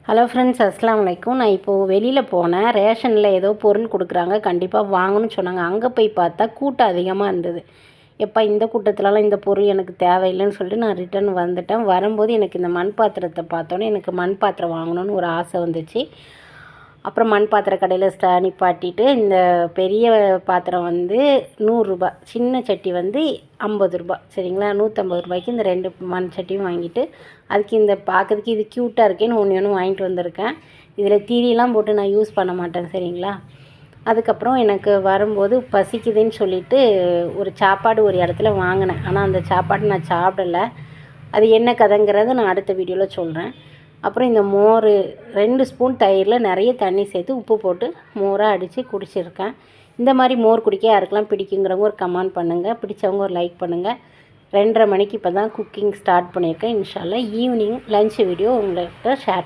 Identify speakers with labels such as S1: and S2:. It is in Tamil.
S1: ஹலோ ஃப்ரெண்ட்ஸ், அஸ்ஸலாமு அலைக்கும். நான் இப்போது வெளியில் போனேன். ரேஷனில் ஏதோ பொருள் கொடுக்குறாங்க, கண்டிப்பாக வாங்கணும்னு சொன்னாங்க. அங்கே போய் பார்த்தா கூட்டம் அதிகமாக இருந்தது. எப்போ இந்த கூட்டத்துலலாம் இந்த பொருள் எனக்கு தேவையில்லைன்னு சொல்லிட்டு நான் ரிட்டர்ன் வந்துட்டேன். வரும்போது எனக்கு இந்த மண் பாத்திரத்தை பார்த்தோன்னே எனக்கு மண் பாத்திரம் வாங்கணும்னு ஒரு ஆசை வந்துச்சு. அப்புறம் மண் பாத்திர கடையில் நிப்பாட்டிட்டு இந்த பெரிய பாத்திரம் வந்து 100 ரூபா, சின்ன சட்டி வந்து 50 ரூபா, சரிங்களா? 150 ரூபாய்க்கு இந்த 2 மண் சட்டியும் வாங்கிட்டு, அதுக்கு இந்த பார்க்கறதுக்கு இது க்யூட்டாக இருக்கேன்னு ஒன்று வாங்கிட்டு வந்திருக்கேன். இதில் திரியெல்லாம் போட்டு நான் யூஸ் பண்ண மாட்டேன், சரிங்களா? அதுக்கப்புறம் எனக்கு வரும்போது பசிக்குதுன்னு சொல்லிவிட்டு ஒரு சாப்பாடு ஒரு இடத்துல வாங்கினேன். ஆனால் அந்த சாப்பாடு நான் சாப்பிடலை. அது என்ன கதைங்கிறத நான் அடுத்த வீடியோவில் சொல்கிறேன். அப்புறம் இந்த மோர் 2 ஸ்பூன் தயிரில் நிறைய தண்ணி சேர்த்து உப்பு போட்டு மோராக அடித்து குடிச்சிருக்கேன். இந்த மாதிரி மோர் குடிக்க யாருக்கெல்லாம் பிடிக்குங்கிறவங்க ஒரு கமெண்ட் பண்ணுங்கள், பிடிச்சவங்க ஒரு லைக் பண்ணுங்கள். 2:30 மணிக்கு இப்போ தான் குக்கிங் ஸ்டார்ட் பண்ணியிருக்கேன். இன்ஷா அல்லாஹ் ஈவினிங் லஞ்ச் வீடியோ உங்கள்கிட்ட ஷேர்